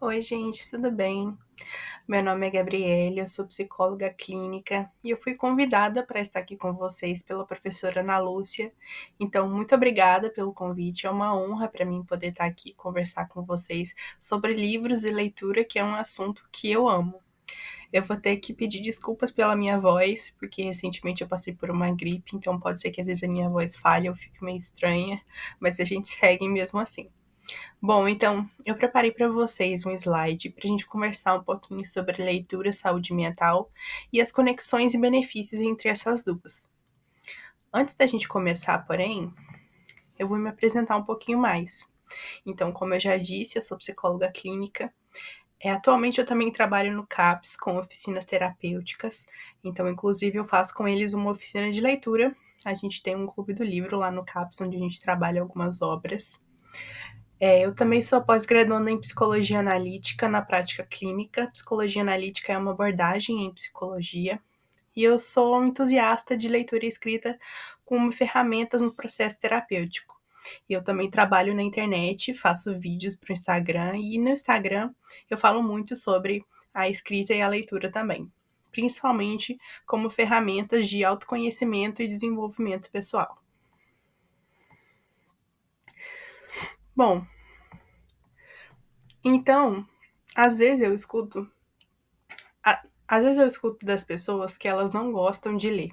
Oi, gente, tudo bem? Meu nome é Gabriele, eu sou psicóloga clínica e eu fui convidada para estar aqui com vocês pela professora Ana Lúcia. Então, muito obrigada pelo convite. É uma honra para mim poder estar aqui e conversar com vocês sobre livros e leitura, que é um assunto que eu amo. Eu vou ter que pedir desculpas pela minha voz, porque recentemente eu passei por uma gripe, então pode ser que às vezes a minha voz falhe, eu fique meio estranha, mas a gente segue mesmo assim. Bom, então, eu preparei para vocês um slide para a gente conversar um pouquinho sobre leitura, saúde mental e as conexões e benefícios entre essas duas. Antes da gente começar, porém, eu vou me apresentar um pouquinho mais. Então, como eu já disse, eu sou psicóloga clínica. Atualmente eu também trabalho no CAPS com oficinas terapêuticas. Então, inclusive, eu faço com eles uma oficina de leitura. A gente tem um clube do livro lá no CAPS, onde a gente trabalha algumas obras. Eu também sou pós-graduanda em psicologia analítica na prática clínica. Psicologia analítica é uma abordagem em psicologia. E eu sou um entusiasta de leitura e escrita como ferramentas no processo terapêutico. E eu também trabalho na internet, faço vídeos para o Instagram. E no Instagram eu falo muito sobre a escrita e a leitura também. Principalmente como ferramentas de autoconhecimento e desenvolvimento pessoal. Bom, então, às vezes eu escuto às vezes eu escuto das pessoas que elas não gostam de ler,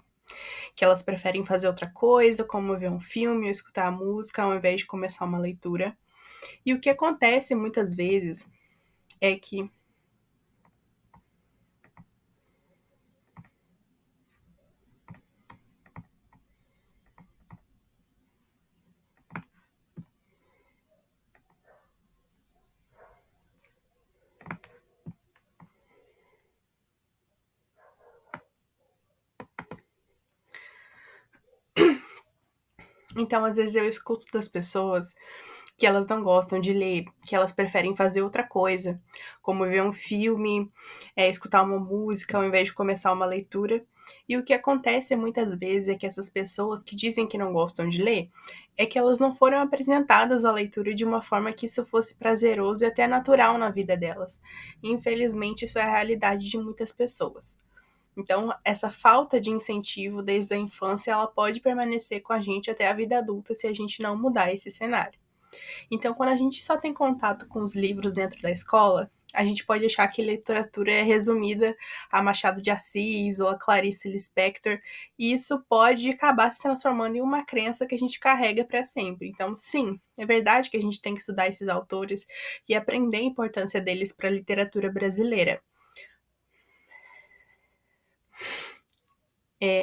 que elas preferem fazer outra coisa, como ver um filme ou escutar música ao invés de começar uma leitura. E o que acontece muitas vezes é que então às vezes eu escuto das pessoas que elas não gostam de ler, que elas preferem fazer outra coisa, como ver um filme, escutar uma música ao invés de começar uma leitura. E o que acontece muitas vezes é que essas pessoas que dizem que não gostam de ler, é que elas não foram apresentadas à leitura de uma forma que isso fosse prazeroso e até natural na vida delas. E, infelizmente, isso é a realidade de muitas pessoas. Então, essa falta de incentivo desde a infância, ela pode permanecer com a gente até a vida adulta se a gente não mudar esse cenário. Então, quando a gente só tem contato com os livros dentro da escola, a gente pode achar que literatura é resumida a Machado de Assis ou a Clarice Lispector, e isso pode acabar se transformando em uma crença que a gente carrega para sempre. Então, sim, é verdade que a gente tem que estudar esses autores e aprender a importância deles para a literatura brasileira.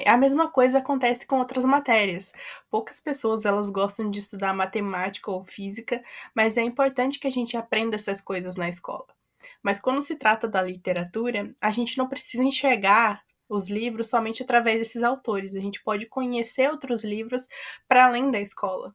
A mesma coisa acontece com outras matérias. Poucas pessoas elas gostam de estudar matemática ou física, mas é importante que a gente aprenda essas coisas na escola. Mas quando se trata da literatura, a gente não precisa enxergar os livros somente através desses autores. A gente pode conhecer outros livros para além da escola.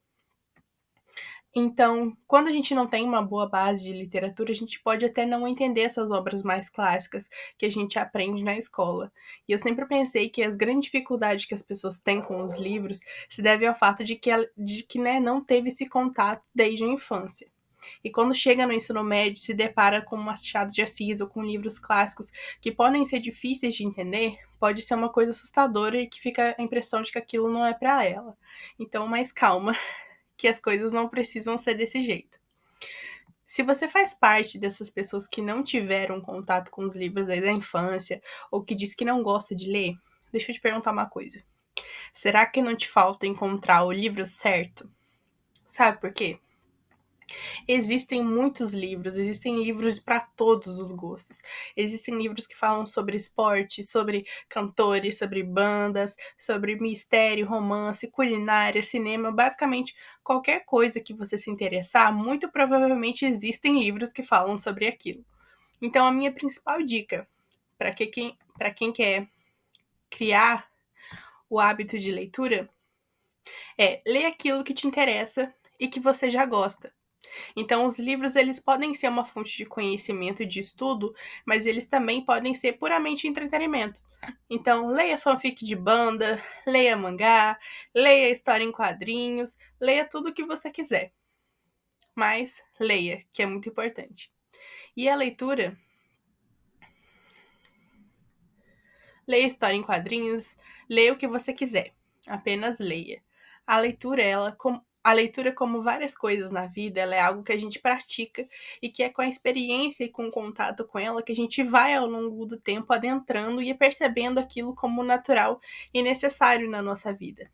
Então, quando a gente não tem uma boa base de literatura, a gente pode até não entender essas obras mais clássicas que a gente aprende na escola. E eu sempre pensei que as grandes dificuldades que as pessoas têm com os livros se deve ao fato de que não teve esse contato desde a infância. E quando chega no ensino médio, se depara com Machado de Assis ou com livros clássicos que podem ser difíceis de entender, pode ser uma coisa assustadora e que fica a impressão de que aquilo não é para ela. Então, mais calma, que as coisas não precisam ser desse jeito. Se você faz parte dessas pessoas que não tiveram contato com os livros desde a infância ou que diz que não gosta de ler, deixa eu te perguntar uma coisa. Será que não te falta encontrar o livro certo? Sabe por quê? Existem muitos livros, existem livros para todos os gostos. Existem livros que falam sobre esporte, sobre cantores, sobre bandas, sobre mistério, romance, culinária, cinema, basicamente qualquer coisa que você se interessar, muito provavelmente existem livros que falam sobre aquilo. Então, a minha principal dica para quem quer criar o hábito de leitura é ler aquilo que te interessa e que você já gosta. Então, os livros eles podem ser uma fonte de conhecimento e de estudo, mas eles também podem ser puramente entretenimento. Então, leia fanfic de banda, leia mangá, leia história em quadrinhos, leia tudo o que você quiser. Mas leia, que é muito importante. E a leitura, leia história em quadrinhos, leia o que você quiser, apenas leia. A leitura, como várias coisas na vida, ela é algo que a gente pratica e que é com a experiência e com o contato com ela que a gente vai ao longo do tempo adentrando e percebendo aquilo como natural e necessário na nossa vida.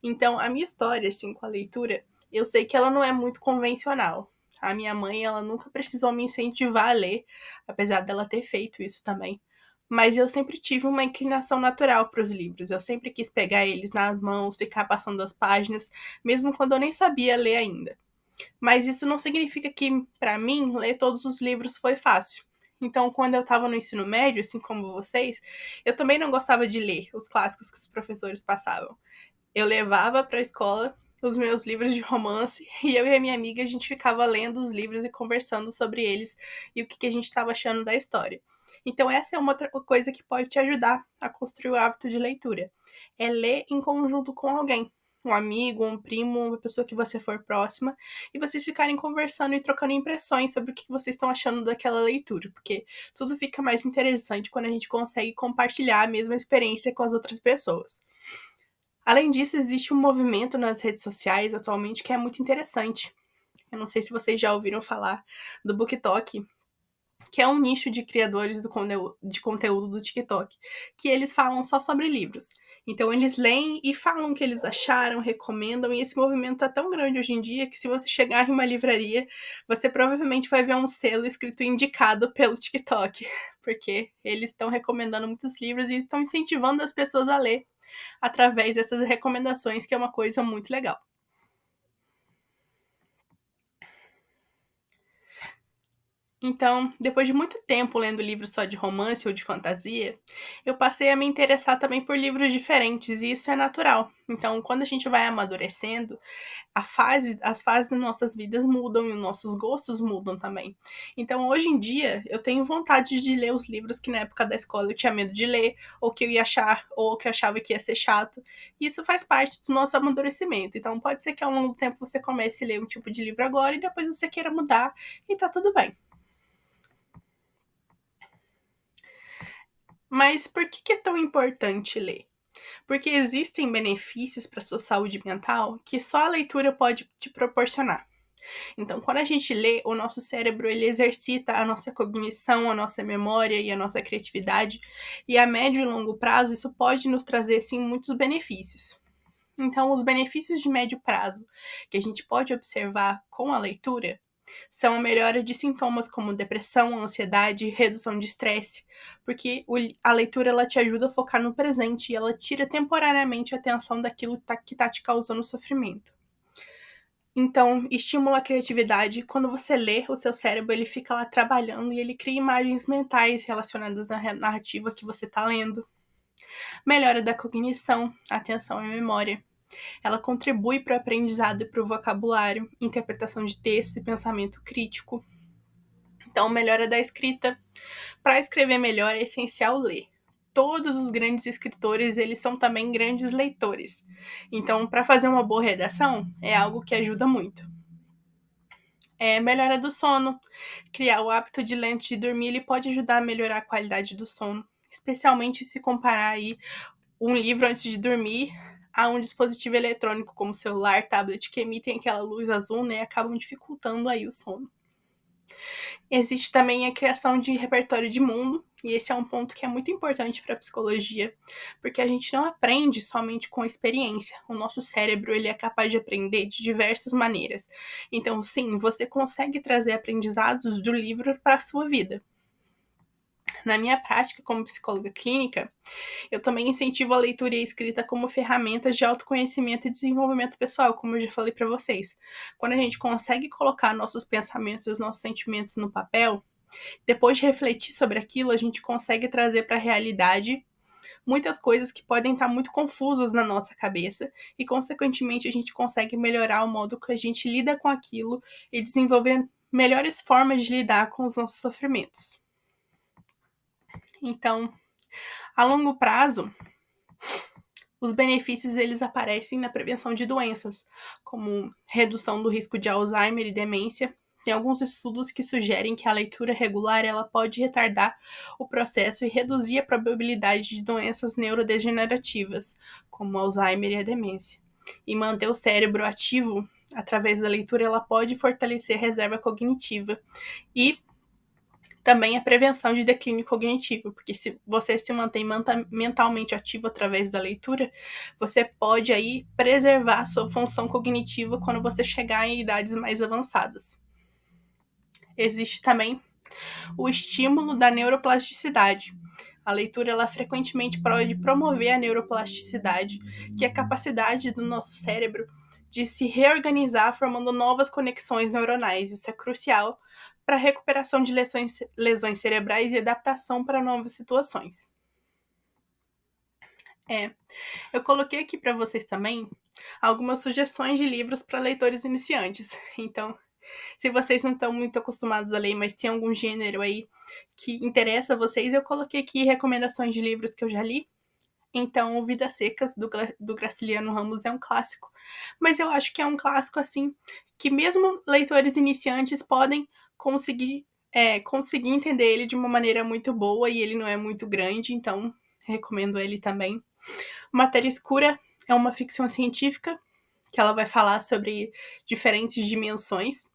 Então, a minha história, assim, com a leitura, eu sei que ela não é muito convencional. A minha mãe, ela nunca precisou me incentivar a ler, apesar dela ter feito isso também. Mas eu sempre tive uma inclinação natural para os livros. Eu sempre quis pegar eles nas mãos, ficar passando as páginas, mesmo quando eu nem sabia ler ainda. Mas isso não significa que, para mim, ler todos os livros foi fácil. Então, quando eu estava no ensino médio, assim como vocês, eu também não gostava de ler os clássicos que os professores passavam. Eu levava para a escola os meus livros de romance e eu e a minha amiga a gente ficava lendo os livros e conversando sobre eles e o que a gente estava achando da história. Então essa é uma outra coisa que pode te ajudar a construir o hábito de leitura. É ler em conjunto com alguém, um amigo, um primo, uma pessoa que você for próxima, e vocês ficarem conversando e trocando impressões sobre o que vocês estão achando daquela leitura, porque tudo fica mais interessante quando a gente consegue compartilhar a mesma experiência com as outras pessoas. Além disso, existe um movimento nas redes sociais atualmente que é muito interessante. Eu não sei se vocês já ouviram falar do BookTok, que é um nicho de criadores de conteúdo do TikTok, que eles falam só sobre livros. Então eles leem e falam o que eles acharam, recomendam, e esse movimento tá tão grande hoje em dia que se você chegar em uma livraria, você provavelmente vai ver um selo escrito indicado pelo TikTok, porque eles estão recomendando muitos livros e estão incentivando as pessoas a ler através dessas recomendações, que é uma coisa muito legal. Então, depois de muito tempo lendo livros só de romance ou de fantasia, eu passei a me interessar também por livros diferentes, e isso é natural. Então, quando a gente vai amadurecendo, as fases das nossas vidas mudam e os nossos gostos mudam também. Então, hoje em dia, eu tenho vontade de ler os livros que na época da escola eu tinha medo de ler, ou que eu ia achar, ou que eu achava que ia ser chato. E isso faz parte do nosso amadurecimento. Então, pode ser que ao longo do tempo você comece a ler um tipo de livro agora e depois você queira mudar, e tá tudo bem. Mas por que é tão importante ler? Porque existem benefícios para a sua saúde mental que só a leitura pode te proporcionar. Então, quando a gente lê, o nosso cérebro ele exercita a nossa cognição, a nossa memória e a nossa criatividade, e a médio e longo prazo isso pode nos trazer sim muitos benefícios. Então, os benefícios de médio prazo que a gente pode observar com a leitura são a melhora de sintomas como depressão, ansiedade, redução de estresse, porque a leitura ela te ajuda a focar no presente e ela tira temporariamente a atenção daquilo que tá te causando sofrimento. Então, estimula a criatividade. Quando você lê, o seu cérebro ele fica lá trabalhando e ele cria imagens mentais relacionadas à narrativa que você está lendo. Melhora da cognição, atenção e memória. Ela contribui para o aprendizado e para o vocabulário, interpretação de texto e pensamento crítico. Então, melhora da escrita. Para escrever melhor é essencial ler. Todos os grandes escritores, eles são também grandes leitores. Então, para fazer uma boa redação, é algo que ajuda muito. Melhora do sono. Criar o hábito de ler antes de dormir, ele pode ajudar a melhorar a qualidade do sono, especialmente se comparar aí um livro antes de dormir a um dispositivo eletrônico como celular, tablet, que emitem aquela luz azul, né, e acabam dificultando aí o sono. Existe também a criação de repertório de mundo, e esse é um ponto que é muito importante para a psicologia, porque a gente não aprende somente com experiência. O nosso cérebro ele é capaz de aprender de diversas maneiras. Então, sim, você consegue trazer aprendizados do livro para a sua vida. Na minha prática como psicóloga clínica, eu também incentivo a leitura e a escrita como ferramentas de autoconhecimento e desenvolvimento pessoal, como eu já falei para vocês. Quando a gente consegue colocar nossos pensamentos e os nossos sentimentos no papel, depois de refletir sobre aquilo, a gente consegue trazer para a realidade muitas coisas que podem estar muito confusas na nossa cabeça e, consequentemente, a gente consegue melhorar o modo que a gente lida com aquilo e desenvolver melhores formas de lidar com os nossos sofrimentos. Então, a longo prazo, os benefícios eles aparecem na prevenção de doenças, como redução do risco de Alzheimer e demência, Tem alguns estudos que sugerem que a leitura regular ela pode retardar o processo e reduzir a probabilidade de doenças neurodegenerativas, como Alzheimer e a demência. E manter o cérebro ativo através da leitura ela pode fortalecer a reserva cognitiva e também a prevenção de declínio cognitivo, porque se você se mantém mentalmente ativo através da leitura, você pode aí preservar a sua função cognitiva quando você chegar em idades mais avançadas. Existe também o estímulo da neuroplasticidade. A leitura ela frequentemente pode promover a neuroplasticidade, que é a capacidade do nosso cérebro de se reorganizar formando novas conexões neuronais. Isso é crucial para a recuperação de lesões cerebrais e adaptação para novas situações. Eu coloquei aqui para vocês também algumas sugestões de livros para leitores iniciantes. Então, se vocês não estão muito acostumados a ler, mas tem algum gênero aí que interessa a vocês, eu coloquei aqui recomendações de livros que eu já li. Então, Vidas Secas, do Graciliano Ramos, é um clássico. Mas eu acho que é um clássico, assim, que mesmo leitores iniciantes podem conseguir entender ele de uma maneira muito boa e ele não é muito grande, então recomendo ele também. Matéria Escura é uma ficção científica que ela vai falar sobre diferentes dimensões.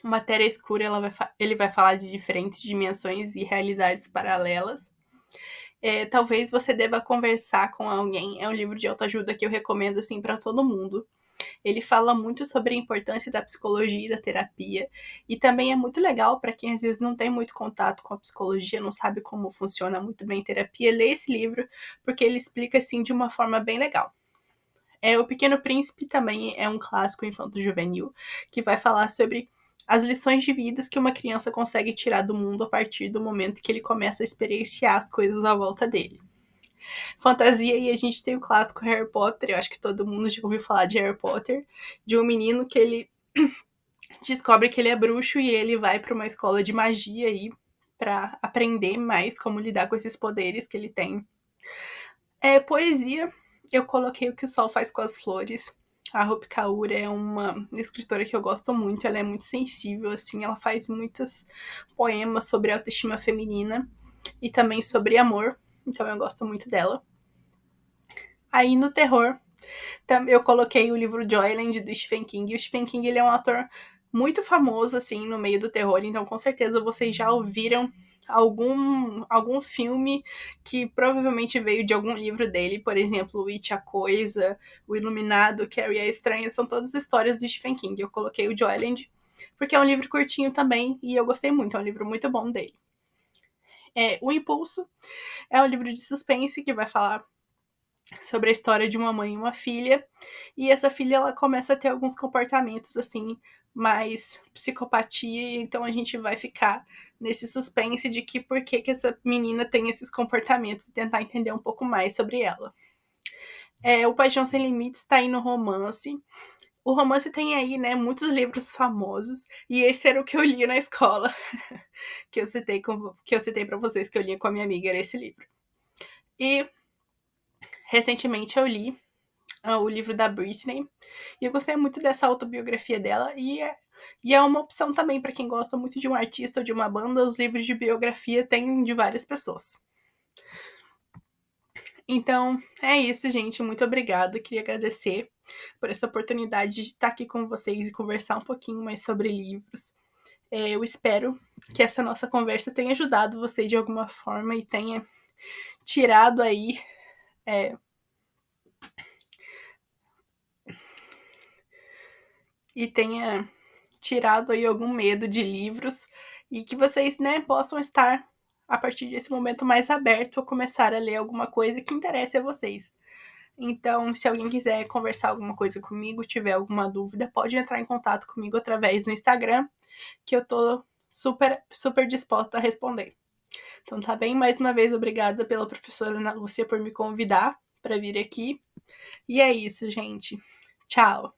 Matéria Escura ele vai falar de diferentes dimensões e realidades paralelas. Talvez você deva conversar com alguém. É um livro de autoajuda que eu recomendo assim para todo mundo. Ele fala muito sobre a importância da psicologia e da terapia. E também é muito legal para quem às vezes não tem muito contato com a psicologia, não sabe como funciona muito bem a terapia, ler esse livro, porque ele explica assim de uma forma bem legal. O Pequeno Príncipe também é um clássico infanto-juvenil que vai falar sobre as lições de vida que uma criança consegue tirar do mundo a partir do momento que ele começa a experienciar as coisas à volta dele. Fantasia, e a gente tem o clássico Harry Potter, eu acho que todo mundo já ouviu falar de Harry Potter, de um menino que ele descobre que ele é bruxo e ele vai para uma escola de magia aí para aprender mais como lidar com esses poderes que ele tem. Poesia, eu coloquei O que o Sol Faz com as Flores. A Rupi Kaur é uma escritora que eu gosto muito, ela é muito sensível, assim, ela faz muitos poemas sobre autoestima feminina e também sobre amor, então eu gosto muito dela. Aí no terror, eu coloquei o livro Joyland do Stephen King. O Stephen King ele é um autor muito famoso assim no meio do terror, então com certeza vocês já ouviram algum filme que provavelmente veio de algum livro dele, por exemplo, It, a Coisa, O Iluminado, Carrie a Estranha, são todas histórias do Stephen King. Eu coloquei o Joyland porque é um livro curtinho também e eu gostei muito, é um livro muito bom dele. O Impulso é um livro de suspense que vai falar sobre a história de uma mãe e uma filha, e essa filha ela começa a ter alguns comportamentos assim mais psicopatia, então a gente vai ficar nesse suspense de que por que essa menina tem esses comportamentos e tentar entender um pouco mais sobre ela. O Paixão Sem Limites está aí no romance. O romance tem aí, né, muitos livros famosos, e esse era o que eu lia na escola, que eu citei para vocês que eu lia com a minha amiga, era esse livro. E recentemente eu li o livro da Britney, e eu gostei muito dessa autobiografia dela, e é uma opção também para quem gosta muito de um artista ou de uma banda, os livros de biografia tem de várias pessoas. Então, é isso, gente, muito obrigada, queria agradecer por essa oportunidade de estar aqui com vocês e conversar um pouquinho mais sobre livros. Eu espero que essa nossa conversa tenha ajudado você de alguma forma e tenha tirado aí algum medo de livros e que vocês, né, possam estar a partir desse momento mais aberto a começar a ler alguma coisa que interesse a vocês. Então, se alguém quiser conversar alguma coisa comigo, tiver alguma dúvida, pode entrar em contato comigo através do Instagram, que eu tô super, super disposta a responder. Então tá bem, mais uma vez obrigada pela professora Ana Lúcia por me convidar para vir aqui. E é isso, gente. Tchau!